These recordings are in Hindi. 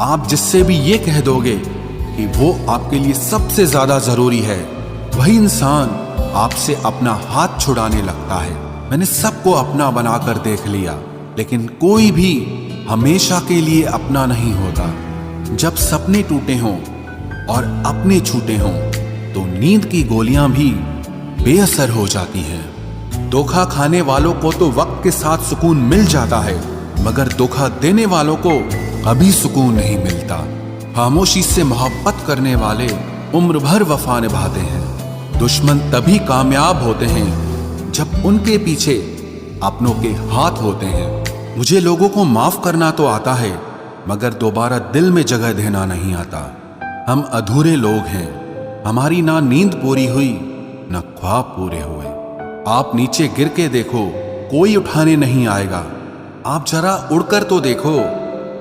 आप जिससे भी ये कह दोगे कि वो आपके लिए सबसे ज्यादा जरूरी है, वही इंसान आपसे अपना हाथ छुड़ाने लगता है। मैंने सबको अपना बनाकर देख लिया, लेकिन कोई भी हमेशा के लिए अपना नहीं होता। जब सपने टूटे हों और अपने छूटे हों तो नींद की गोलियां भी बेअसर हो जाती हैं। धोखा खाने वालों को तो वक्त के साथ सुकून मिल जाता है, मगर धोखा देने वालों को कभी सुकून नहीं मिलता। खामोशी से मोहब्बत करने वाले उम्र भर वफा निभाते हैं। दुश्मन तभी कामयाब होते हैं जब उनके पीछे अपनों के हाथ होते हैं। मुझे लोगों को माफ करना तो आता है, मगर दोबारा दिल में जगह देना नहीं आता। हम अधूरे लोग हैं, हमारी ना नींद पूरी हुई ना ख्वाब पूरे हुए। आप नीचे गिर के देखो, कोई उठाने नहीं आएगा। आप जरा उड़कर तो देखो,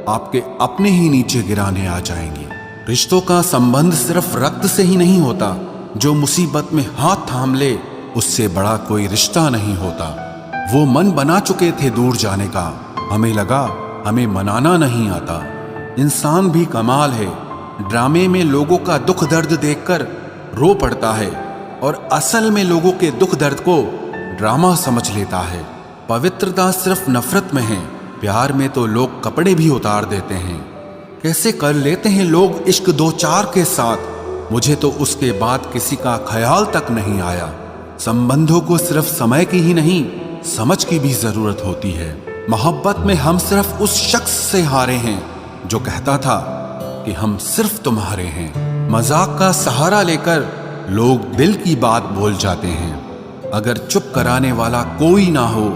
आपके अपने ही नीचे गिराने आ जाएंगे। रिश्तों का संबंध सिर्फ रक्त से ही नहीं होता। जो मुसीबत में हाथ थाम ले, उससे बड़ा कोई रिश्ता नहीं होता। वो मन बना चुके थे दूर जाने का, हमें लगा हमें मनाना नहीं आता। इंसान भी कमाल है, ड्रामे में लोगों का दुख दर्द देखकर रो पड़ता है और असल में लोगों के दुख दर्द को ड्रामा समझ लेता है। पवित्रता सिर्फ नफरत में है, प्यार में तो लोग कपड़े भी उतार देते हैं। कैसे कर लेते हैं लोग इश्क दो चार के साथ, मुझे तो उसके बाद किसी का ख्याल तक नहीं आया। संबंधों को सिर्फ समय की ही नहीं, समझ की भी जरूरत होती है। मोहब्बत में हम सिर्फ उस शख्स से हारे हैं जो कहता था कि हम सिर्फ तुम्हारे हैं। मजाक का सहारा लेकर लोग दिल की बात बोल जाते हैं। अगर चुप कराने वाला कोई ना हो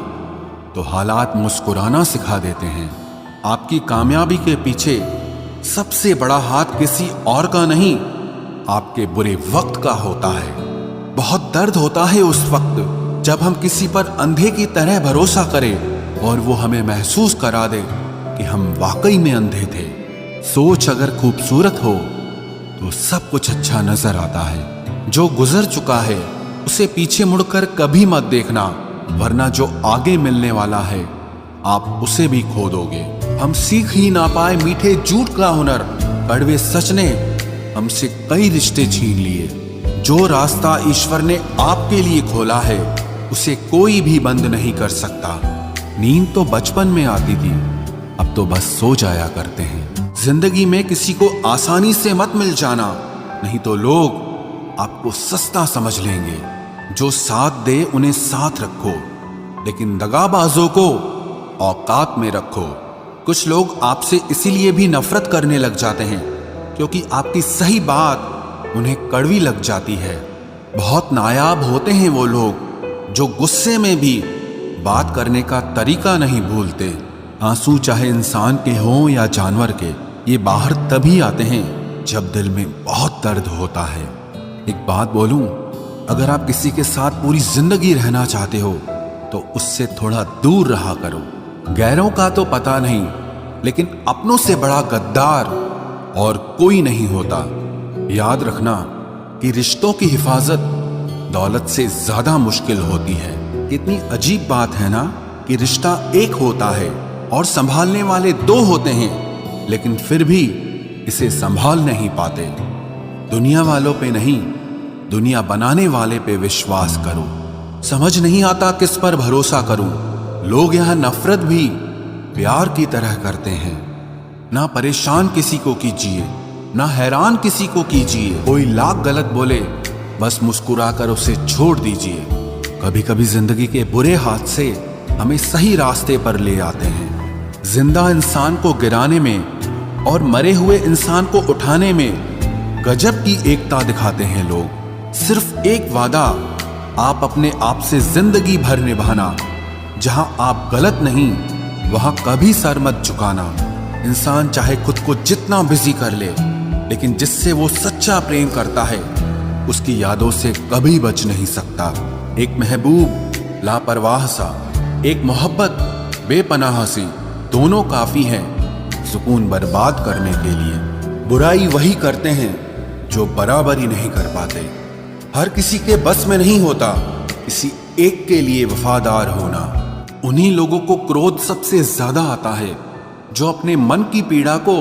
तो हालात मुस्कुराना सिखा देते हैं। आपकी कामयाबी के पीछे सबसे बड़ा हाथ किसी और का नहीं, आपके बुरे वक्त का होता है। बहुत दर्द होता है उस वक्त जब हम किसी पर अंधे की तरह भरोसा करें और वो हमें महसूस करा दे कि हम वाकई में अंधे थे। सोच अगर खूबसूरत हो तो सब कुछ अच्छा नजर आता है। जो गुजर चुका है उसे पीछे मुड़कर कभी मत देखना, वरना जो आगे मिलने वाला है आप उसे भी खो दोगे। हम सीख ही ना पाए मीठे झूठ का हुनर, कड़वे सच ने हमसे कई रिश्ते छीन लिए। जो रास्ता ईश्वर ने आपके लिए खोला है उसे कोई भी बंद नहीं कर सकता। नींद तो बचपन में आती थी, अब तो बस सो जाया करते हैं। जिंदगी में किसी को आसानी से मत मिल जाना, नहीं तो लोग आपको सस्ता समझ लेंगे। जो साथ दे उन्हें साथ रखो, लेकिन दगाबाजों को औकात में रखो। कुछ लोग आपसे इसीलिए भी नफरत करने लग जाते हैं क्योंकि आपकी सही बात उन्हें कड़वी लग जाती है। बहुत नायाब होते हैं वो लोग जो गुस्से में भी बात करने का तरीका नहीं भूलते। आंसू चाहे इंसान के हों या जानवर के, ये बाहर तभी आते हैं जब दिल में बहुत दर्द होता है। एक बात बोलूं, अगर आप किसी के साथ पूरी जिंदगी रहना चाहते हो तो उससे थोड़ा दूर रहा करो। गैरों का तो पता नहीं, लेकिन अपनों से बड़ा गद्दार और कोई नहीं होता। याद रखना कि रिश्तों की हिफाजत दौलत से ज्यादा मुश्किल होती है। कितनी अजीब बात है ना कि रिश्ता एक होता है और संभालने वाले दो होते हैं, लेकिन फिर भी इसे संभाल नहीं पाते। दुनिया वालों पे नहीं, दुनिया बनाने वाले पे विश्वास करो। समझ नहीं आता किस पर भरोसा करूं। लोग यहाँ नफरत भी प्यार की तरह करते हैं। ना परेशान किसी को कीजिए, ना हैरान किसी को कीजिए। कोई लाख गलत बोले, बस मुस्कुराकर उसे छोड़ दीजिए। कभी कभी जिंदगी के बुरे हादसे हमें सही रास्ते पर ले आते हैं। जिंदा इंसान को गिराने में और मरे हुए इंसान को उठाने में गजब की एकता दिखाते हैं लोग। सिर्फ एक वादा आप अपने आप से जिंदगी भर निभाना, जहां आप गलत नहीं वहां कभी सर मत झुकाना। इंसान चाहे खुद को जितना बिजी कर ले, लेकिन जिससे वो सच्चा प्रेम करता है उसकी यादों से कभी बच नहीं सकता। एक महबूब लापरवाह सा, एक मोहब्बत बेपनाह सी, दोनों काफी हैं सुकून बर्बाद करने के लिए। बुराई वही करते हैं जो बराबरी नहीं कर पाते। हर किसी के बस में नहीं होता किसी एक के लिए वफादार होना। उन्हीं लोगों को क्रोध सबसे ज्यादा आता है जो अपने मन की पीड़ा को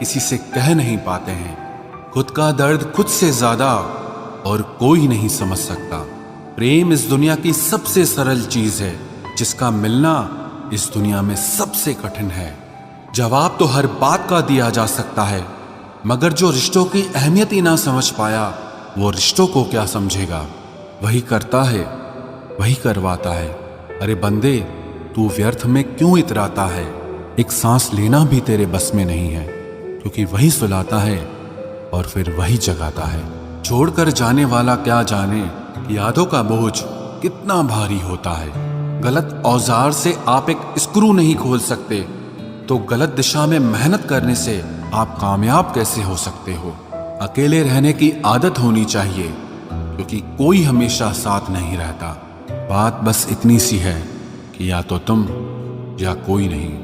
किसी से कह नहीं पाते हैं। खुद का दर्द खुद से ज्यादा और कोई नहीं समझ सकता। प्रेम इस दुनिया की सबसे सरल चीज है, जिसका मिलना इस दुनिया में सबसे कठिन है। जवाब तो हर बात का दिया जा सकता है, मगर जो रिश्तों की अहमियत ही ना समझ पाया, वो रिश्तों को क्या समझेगा। वही करता है, वही करवाता है। अरे बंदे, तू व्यर्थ में क्यों इतराता है। एक सांस लेना भी तेरे बस में नहीं है, क्योंकि वही सुलाता है और फिर वही जगाता है। छोड़कर जाने वाला क्या जाने कि यादों का बोझ कितना भारी होता है। गलत औजार से आप एक स्क्रू नहीं खोल सकते, तो गलत दिशा में मेहनत करने से आप कामयाब कैसे हो सकते हो। अकेले रहने की आदत होनी चाहिए, क्योंकि कोई हमेशा साथ नहीं रहता। बात बस इतनी सी है कि या तो तुम या कोई नहीं।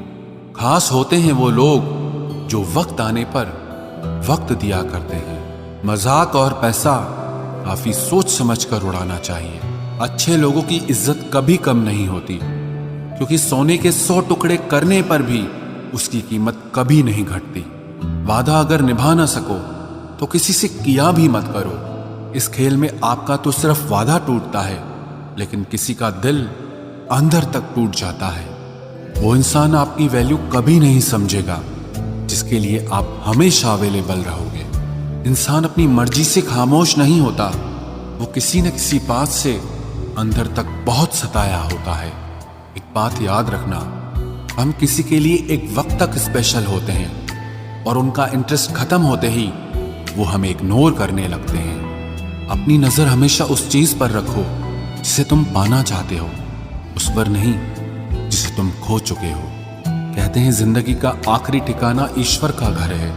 खास होते हैं वो लोग जो वक्त आने पर वक्त दिया करते हैं। मजाक और पैसा काफी सोच समझ कर उड़ाना चाहिए। अच्छे लोगों की इज्जत कभी कम नहीं होती, क्योंकि सोने के 100 टुकड़े करने पर भी उसकी कीमत कभी नहीं घटती। वादा अगर निभा ना सको तो किसी से किया भी मत करो। इस खेल में आपका तो सिर्फ वादा टूटता है, लेकिन किसी का दिल अंदर तक टूट जाता है। वो इंसान आपकी वैल्यू कभी नहीं समझेगा जिसके लिए आप हमेशा अवेलेबल रहोगे। इंसान अपनी मर्जी से खामोश नहीं होता, वो किसी न किसी बात से अंदर तक बहुत सताया होता है। एक बात याद रखना, हम किसी के लिए एक वक्त तक स्पेशल होते हैं और उनका इंटरेस्ट खत्म होते ही वो हमें इग्नोर करने लगते हैं। अपनी नजर हमेशा उस चीज पर रखो जिसे तुम पाना चाहते हो, उस पर नहीं जिसे तुम खो चुके हो। कहते हैं जिंदगी का आखिरी ठिकाना ईश्वर का घर है।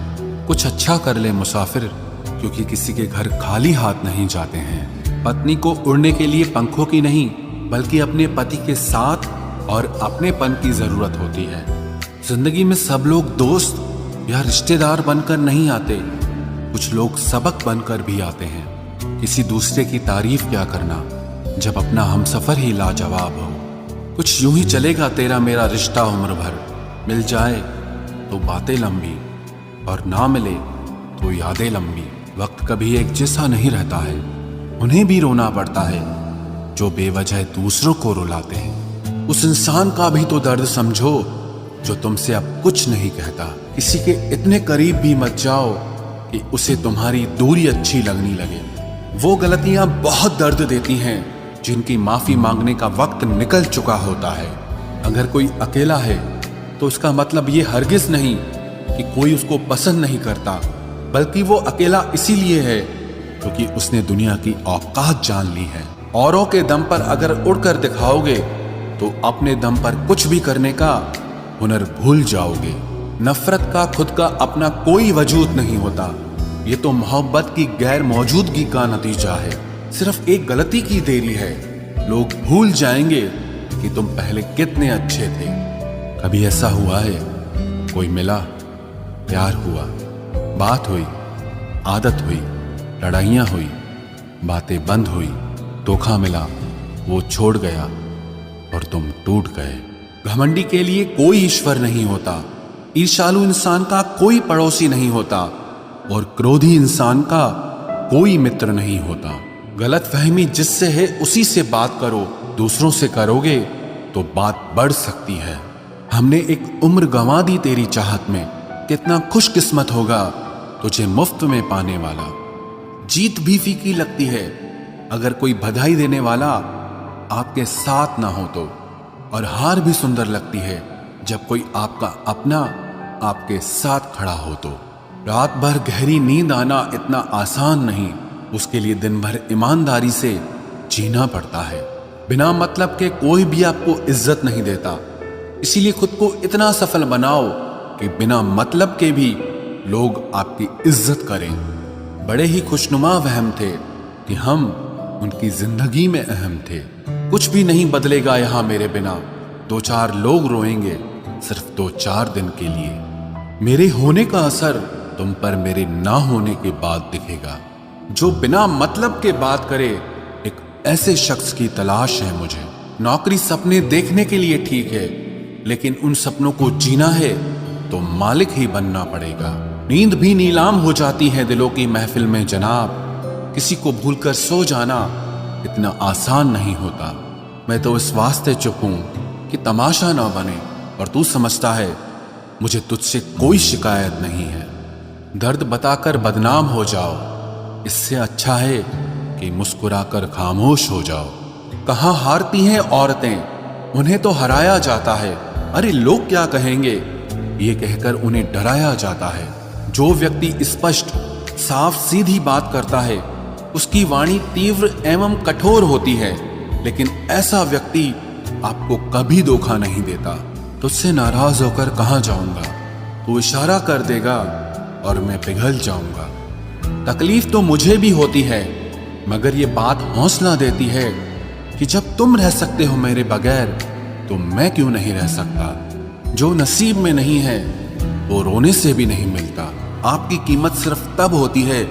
कुछ अच्छा कर ले मुसाफिर, क्योंकि किसी के घर खाली हाथ नहीं जाते हैं। पत्नी को उड़ने के लिए पंखों की नहीं, बल्कि अपने पति के साथ और अपनेपन की जरूरत होती है। जिंदगी में सब लोग दोस्त या रिश्तेदार बनकर नहीं आते, कुछ लोग सबक बनकर भी आते हैं। किसी दूसरे की तारीफ क्या करना जब अपना हमसफर ही लाजवाब हो। कुछ यूं ही चलेगा तेरा मेरा रिश्ता उम्र भर, मिल जाए तो बातें लंबी और ना मिले तो यादें लंबी। वक्त कभी एक जैसा नहीं रहता है, उन्हें भी रोना पड़ता है जो बेवजह दूसरों को रुलाते हैं। उस इंसान का भी तो दर्द समझो जो तुमसे अब कुछ नहीं कहता। किसी के इतने करीब भी मत जाओ कि उसे तुम्हारी दूरी अच्छी लगने लगे। वो गलतियां बहुत दर्द देती हैं जिनकी माफी मांगने का वक्त निकल चुका होता है। अगर कोई अकेला है तो उसका मतलब ये हरगिज नहीं कि कोई उसको पसंद नहीं करता, बल्कि वो अकेला इसीलिए है क्योंकि उसने दुनिया की औकात जान ली है। औरों के दम पर अगर उड़कर दिखाओगे तो अपने दम पर कुछ भी करने का हुनर भूल जाओगे। नफरत का खुद का अपना कोई वजूद नहीं होता, ये तो मोहब्बत की गैर मौजूदगी का नतीजा है। सिर्फ एक गलती की देरी है, लोग भूल जाएंगे कि तुम पहले कितने अच्छे थे। कभी ऐसा हुआ है, कोई मिला, प्यार हुआ, बात हुई, आदत हुई, लड़ाइयां हुई, बातें बंद हुई, धोखा मिला, वो छोड़ गया और तुम टूट गए। घमंडी के लिए कोई ईश्वर नहीं होता, ईर्ष्यालु इंसान का कोई पड़ोसी नहीं होता और क्रोधी इंसान का कोई मित्र नहीं होता। गलत फहमी जिससे है उसी से बात करो, दूसरों से करोगे तो बात बढ़ सकती है। हमने एक उम्र गंवा दी तेरी चाहत में, कितना खुशकिस्मत होगा तुझे मुफ्त में पाने वाला। जीत भी फीकी लगती है अगर कोई बधाई देने वाला आपके साथ ना हो तो, और हार भी सुंदर लगती है जब कोई आपका अपना आपके साथ खड़ा हो तो। रात भर गहरी नींद आना इतना आसान नहीं, उसके लिए दिन भर ईमानदारी से जीना पड़ता है। बिना मतलब के कोई भी आपको इज्जत नहीं देता, इसीलिए खुद को इतना सफल बनाओ कि बिना मतलब के भी लोग आपकी इज्जत करें। बड़े ही खुशनुमा वहम थे कि हम उनकी जिंदगी में अहम थे। कुछ भी नहीं बदलेगा यहां मेरे बिना, 2-4 लोग रोएंगे सिर्फ 2-4 दिन के लिए। मेरे होने का असर तुम पर मेरे ना होने के बाद दिखेगा। जो बिना मतलब के बात करे, एक ऐसे शख्स की तलाश है मुझे। नौकरी सपने देखने के लिए ठीक है, लेकिन उन सपनों को जीना है तो मालिक ही बनना पड़ेगा। नींद भी नीलाम हो जाती है दिलों की महफिल में जनाब। किसी को भूलकर सो जाना इतना आसान नहीं होता। मैं तो इस वास्ते चुप हूं कि तमाशा ना बने, और तू समझता है मुझे तुझसे कोई शिकायत नहीं है। दर्द बताकर बदनाम हो जाओ, इससे अच्छा है कि मुस्कुराकर खामोश हो जाओ। कहाँ हारती हैं औरतें, उन्हें तो हराया जाता है। अरे लोग क्या कहेंगे, ये कहकर उन्हें डराया जाता है। जो व्यक्ति स्पष्ट साफ सीधी बात करता है उसकी वाणी तीव्र एवं कठोर होती है, लेकिन ऐसा व्यक्ति आपको कभी धोखा नहीं देता। तुझसे नाराज होकर कहाँ जाऊंगा, तू इशारा कर देगा और मैं पिघल जाऊंगा। तकलीफ तो मुझे भी होती है, मगर ये बात हौसला देती है कि जब तुम रह सकते हो मेरे बगैर, तो मैं क्यों नहीं रह सकता। जो नसीब में नहीं है वो रोने से भी नहीं मिलता। आपकी कीमत सिर्फ तब होती है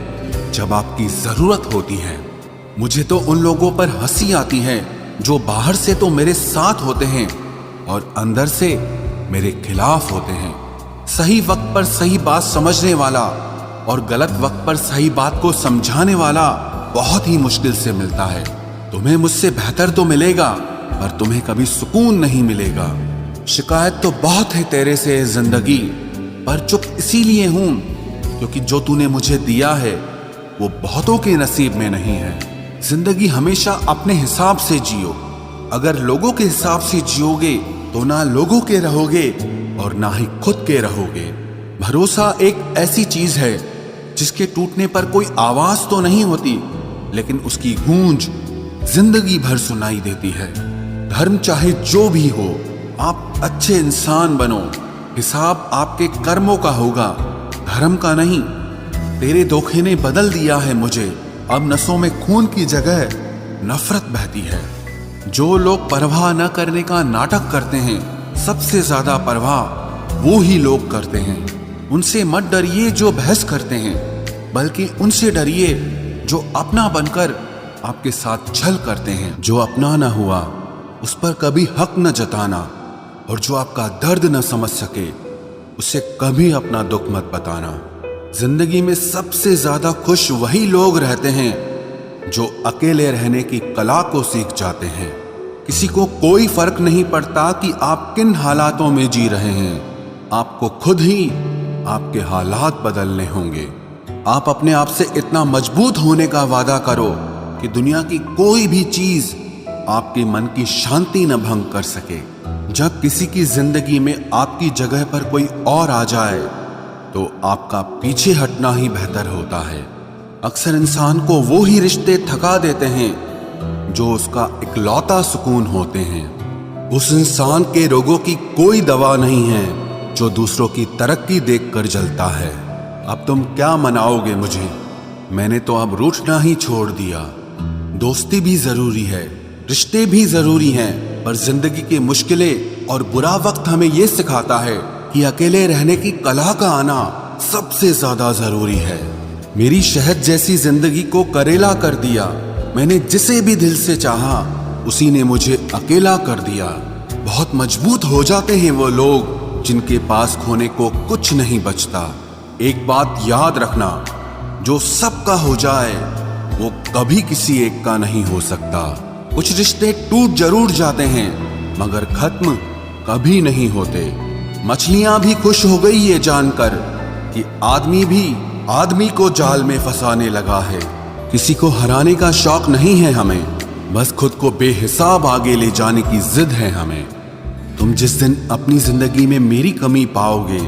जब आपकी जरूरत होती है। मुझे तो उन लोगों पर हंसी आती है जो बाहर से तो मेरे साथ होते हैं और अंदर से मेरे खिलाफ होते हैं। सही वक्त पर सही बात समझने वाला और गलत वक्त पर सही बात को समझाने वाला बहुत ही मुश्किल से मिलता है। तुम्हें मुझसे बेहतर तो मिलेगा, पर तुम्हें कभी सुकून नहीं मिलेगा। शिकायत तो बहुत है तेरे से जिंदगी, पर चुप इसीलिए हूं क्योंकि जो तूने मुझे दिया है वो बहुतों के नसीब में नहीं है। जिंदगी हमेशा अपने हिसाब से जियो। अगर लोगों के हिसाब से जियोगे तो ना लोगों के रहोगे और ना ही खुद के रहोगे। भरोसा एक ऐसी चीज है जिसके टूटने पर कोई आवाज तो नहीं होती, लेकिन उसकी गूंज जिंदगी भर सुनाई देती है। धर्म चाहे जो भी हो, आप अच्छे इंसान बनो। हिसाब आपके कर्मों का होगा, धर्म का नहीं। तेरे धोखे ने बदल दिया है मुझे। अब नसों में खून की जगह नफरत बहती है। जो लोग परवाह न करने का नाटक करते हैं, सबसे ज्यादा परवाह वो ही लोग करते हैं। उनसे मत डरिए जो बहस करते हैं, बल्कि उनसे डरिए जो अपना बनकर आपके साथ छल करते हैं। जो अपना न हुआ उस पर कभी हक न जताना, और जो आपका दर्द न समझ सके उसे कभी अपना दुख मत बताना। जिंदगी में सबसे ज्यादा खुश वही लोग रहते हैं जो अकेले रहने की कला को सीख जाते हैं। किसी को कोई फर्क नहीं पड़ता कि आप किन हालातों में जी रहे हैं। आपको खुद ही आपके हालात बदलने होंगे। आप अपने आप से इतना मजबूत होने का वादा करो कि दुनिया की कोई भी चीज आपके मन की शांति न भंग कर सके। जब किसी की जिंदगी में आपकी जगह पर कोई और आ जाए तो आपका पीछे हटना ही बेहतर होता है। अक्सर इंसान को वो ही रिश्ते थका देते हैं जो उसका इकलौता सुकून होते हैं। उस इंसान के रोगों की कोई दवा नहीं है जो दूसरों की तरक्की देखकर जलता है। अब तुम क्या मनाओगे मुझे, मैंने तो अब रूठना ही छोड़ दिया। दोस्ती भी जरूरी है, रिश्ते भी जरूरी हैं, पर जिंदगी की मुश्किलें और बुरा वक्त हमें ये सिखाता है कि अकेले रहने की कला का आना सबसे ज्यादा जरूरी है। मेरी शहद जैसी जिंदगी को करेला कर दिया। मैंने जिसे भी दिल से चाहा उसी ने मुझे अकेला कर दिया। बहुत मजबूत हो जाते हैं वो लोग जिनके पास खोने को कुछ नहीं बचता। एक बात याद रखना, जो सबका हो जाए वो कभी किसी एक का नहीं हो सकता। कुछ रिश्ते टूट जरूर जाते हैं, मगर खत्म कभी नहीं होते। मछलियां भी खुश हो गई ये जानकर कि आदमी भी आदमी को जाल में फंसाने लगा है। किसी को हराने का शौक नहीं है हमें, बस खुद को बेहिसाब आगे ले जाने की जिद है हमें। तुम जिस दिन अपनी जिंदगी में मेरी कमी पाओगे,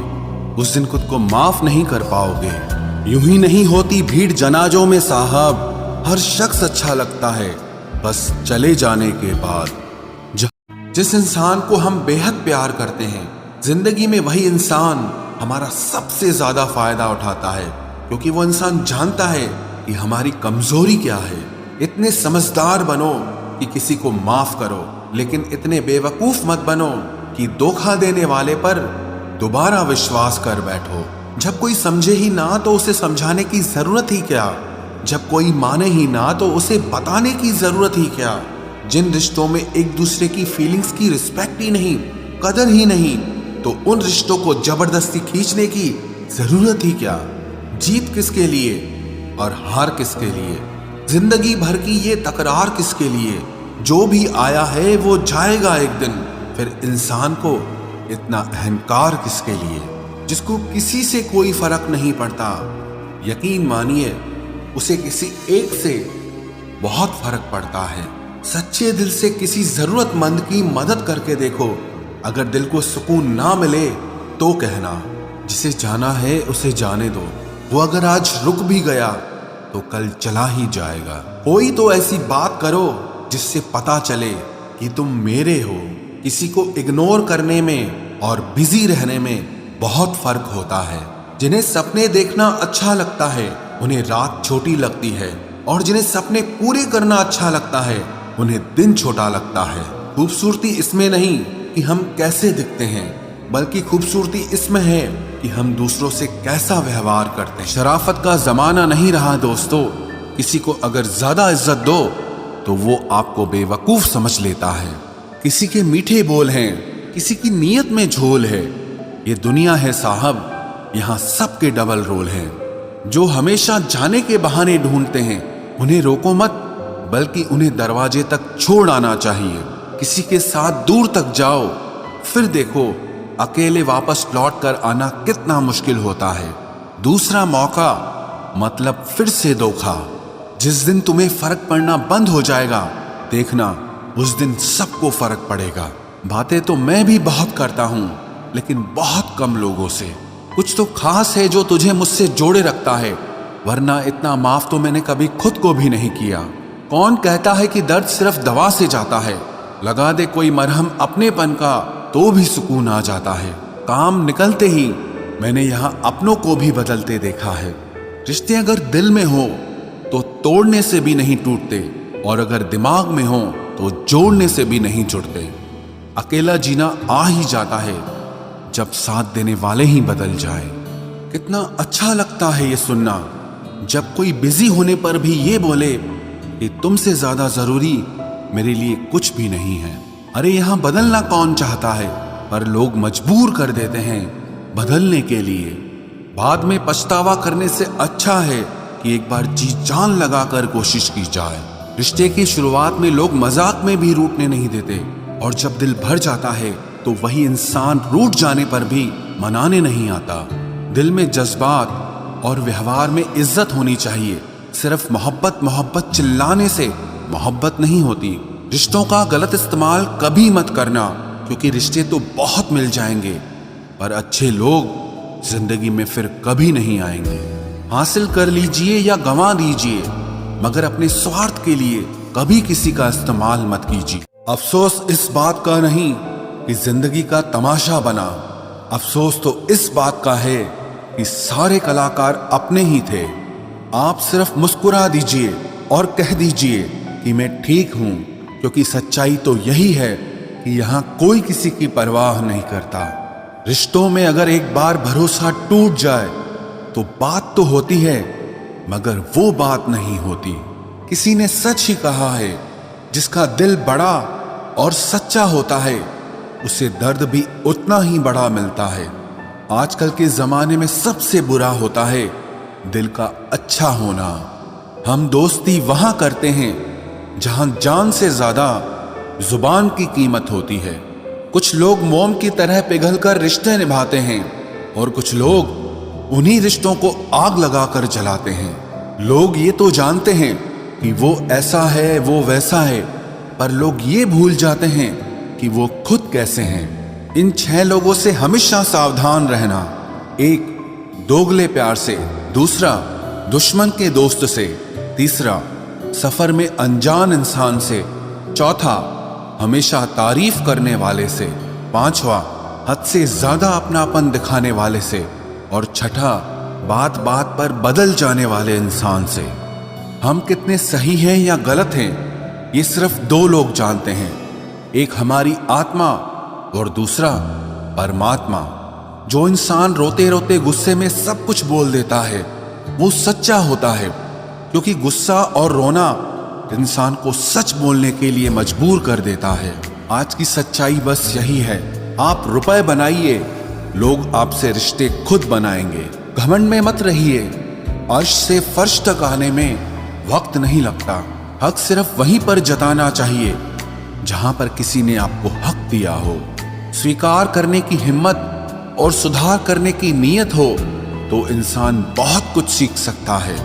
उस दिन खुद को माफ नहीं कर पाओगे। यूं ही नहीं होती भीड़ जनाजों में साहब, हर शख्स अच्छा लगता है बस चले जाने के बाद। जिस इंसान को हम बेहद प्यार करते हैं, जिंदगी में वही इंसान हमारा सबसे ज्यादा फायदा उठाता है, क्योंकि वो इंसान जानता है कि हमारी कमजोरी क्या है। इतने समझदार बनो कि किसी को माफ करो, लेकिन इतने बेवकूफ मत बनो कि धोखा देने वाले पर दोबारा विश्वास कर बैठो। जब कोई समझे ही ना तो उसे समझाने की जरूरत ही क्या। जब कोई माने ही ना तो उसे बताने की जरूरत ही क्या। जिन रिश्तों में एक दूसरे की फीलिंग्स की रिस्पेक्ट ही नहीं, कदर ही नहीं, तो उन रिश्तों को जबरदस्ती खींचने की जरूरत ही क्या, जीत किसके लिए और हार किसके लिए, जिंदगी भर की ये तकरार किसके लिए। जो भी आया है वो जाएगा एक दिन, फिर इंसान को इतना अहंकार किसके लिए, जिसको किसी से कोई फर्क नहीं पड़ता। यकीन मानिए उसे किसी एक से बहुत फर्क पड़ता है। सच्चे दिल से किसी जरूरतमंद की मदद करके देखो, अगर दिल को सुकून ना मिले तो कहना, जिसे जाना है उसे जाने दो, वो अगर आज रुक भी गया तो कल चला ही जाएगा। कोई तो ऐसी बात करो जिससे पता चले कि तुम मेरे हो। किसी को इग्नोर करने में और बिजी रहने में बहुत फर्क होता है। जिन्हें सपने देखना अच्छा लगता है उन्हें रात छोटी लगती है, और जिन्हें सपने पूरे करना अच्छा लगता है उन्हें दिन छोटा लगता है। खूबसूरती इसमें नहीं कि हम कैसे दिखते हैं, बल्कि खूबसूरती इसमें है कि हम दूसरों से कैसा व्यवहार करते हैं। शराफत का जमाना नहीं रहा दोस्तों। किसी को अगर ज्यादा इज्जत दो तो वो आपको बेवकूफ समझ लेता है। किसी के मीठे बोल हैं, किसी की नीयत में झोल है। ये दुनिया है साहब, यहाँ सबके डबल रोल हैं। जो हमेशा जाने के बहाने ढूंढते हैं उन्हें रोको मत, बल्कि उन्हें दरवाजे तक छोड़ आना चाहिए। किसी के साथ दूर तक जाओ, फिर देखो अकेले वापस लौट कर आना कितना मुश्किल होता है। दूसरा मौका मतलब फिर से धोखा। जिस दिन तुम्हें फर्क पड़ना बंद हो जाएगा, देखना उस दिन सबको फर्क पड़ेगा। बातें तो मैं भी बहुत करता हूं, लेकिन बहुत कम लोगों से। कुछ तो खास है जो तुझे मुझसे जोड़े रखता है, वरना इतना माफ तो मैंने कभी खुद को भी नहीं किया। कौन कहता है कि दर्द सिर्फ दवा से जाता है? लगा दे कोई मरहम अपनेपन का तो भी सुकून आ जाता है। काम निकलते ही मैंने यहाँ अपनों को भी बदलते देखा है। रिश्ते अगर दिल में हो तो तोड़ने से भी नहीं टूटते, और अगर दिमाग में हो तो जोड़ने से भी नहीं जुड़ते। अकेला जीना आ ही जाता है जब साथ देने वाले ही बदल जाए। कितना अच्छा लगता है ये सुनना, जब कोई बिजी होने पर भी ये बोले कि तुमसे ज्यादा जरूरी मेरे लिए कुछ भी नहीं है। अरे यहाँ बदलना कौन चाहता है, पर लोग मजबूर कर देते हैं बदलने के लिए। बाद में पछतावा करने से अच्छा है कि एक बार जी जान लगाकर कोशिश की जाए। रिश्ते की शुरुआत में लोग मजाक में भी रूठने नहीं देते, और जब दिल भर जाता है तो वही इंसान रूठ जाने पर भी मनाने नहीं आता। दिल में जज्बात और व्यवहार में इज्जत होनी चाहिए। सिर्फ मोहब्बत मोहब्बत चिल्लाने से मोहब्बत नहीं होती। रिश्तों का गलत इस्तेमाल कभी मत करना, क्योंकि रिश्ते तो बहुत मिल जाएंगे, पर अच्छे लोग जिंदगी में फिर कभी नहीं आएंगे। हासिल कर लीजिए या गंवा दीजिए, मगर अपने स्वार्थ के लिए कभी किसी का इस्तेमाल मत कीजिए। अफसोस इस बात का नहीं कि जिंदगी का तमाशा बना, अफसोस तो इस बात का है कि सारे कलाकार अपने ही थे। आप सिर्फ मुस्कुरा दीजिए और कह दीजिए कि मैं ठीक हूं, क्योंकि सच्चाई तो यही है कि यहाँ कोई किसी की परवाह नहीं करता। रिश्तों में अगर एक बार भरोसा टूट जाए तो बात तो होती है, मगर वो बात नहीं होती। किसी ने सच ही कहा है, जिसका दिल बड़ा और सच्चा होता है उसे दर्द भी उतना ही बड़ा मिलता है। आजकल के जमाने में सबसे बुरा होता है दिल का अच्छा होना। हम दोस्ती वहां करते हैं जहां जान से ज्यादा जुबान की कीमत होती है। कुछ लोग मोम की तरह पिघलकर रिश्ते निभाते हैं, और कुछ लोग उन्हीं रिश्तों को आग लगाकर जलाते हैं। लोग ये तो जानते हैं कि वो ऐसा है वो वैसा है, पर लोग ये भूल जाते हैं कि वो खुद कैसे हैं। इन 6 लोगों से हमेशा सावधान रहना। 1, दोगले प्यार से। दूसरा, दुश्मन के दोस्त से। तीसरा, सफर में अनजान इंसान से। चौथा, हमेशा तारीफ करने वाले से। 5वां, हद से ज्यादा अपनापन दिखाने वाले से। और छठा, बात बात पर बदल जाने वाले इंसान से। हम कितने सही हैं या गलत हैं, ये सिर्फ 2 लोग जानते हैं। एक हमारी आत्मा और दूसरा परमात्मा। जो इंसान रोते रोते गुस्से में सब कुछ बोल देता है वो सच्चा होता है, क्योंकि गुस्सा और रोना इंसान को सच बोलने के लिए मजबूर कर देता है। आज की सच्चाई बस यही है, आप रुपए बनाइए, लोग आपसे रिश्ते खुद बनाएंगे। घमंड में मत रहिए। अर्श से फर्श तक आने में वक्त नहीं लगता। हक सिर्फ वहीं पर जताना चाहिए जहां पर किसी ने आपको हक दिया हो। स्वीकार करने की हिम्मत और सुधार करने की नीयत हो तो इंसान बहुत कुछ सीख सकता है।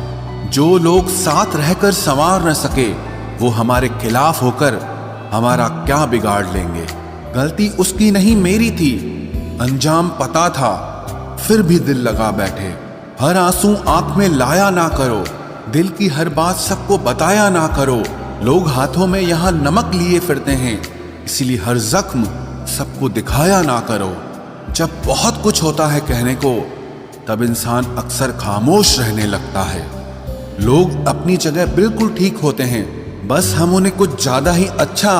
जो लोग साथ रहकर संवार न सके वो हमारे खिलाफ होकर हमारा क्या बिगाड़ लेंगे। गलती उसकी नहीं मेरी थी, अंजाम पता था फिर भी दिल लगा बैठे। हर आंसू आंख में लाया ना करो, दिल की हर बात सबको बताया ना करो। लोग हाथों में यहाँ नमक लिए फिरते हैं, इसीलिए हर जख्म सबको दिखाया ना करो। जब बहुत कुछ होता है कहने को तब इंसान अक्सर खामोश रहने लगता है। लोग अपनी जगह बिल्कुल ठीक होते हैं, बस हम उन्हें कुछ ज्यादा ही अच्छा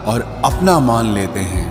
और अपना मान लेते हैं।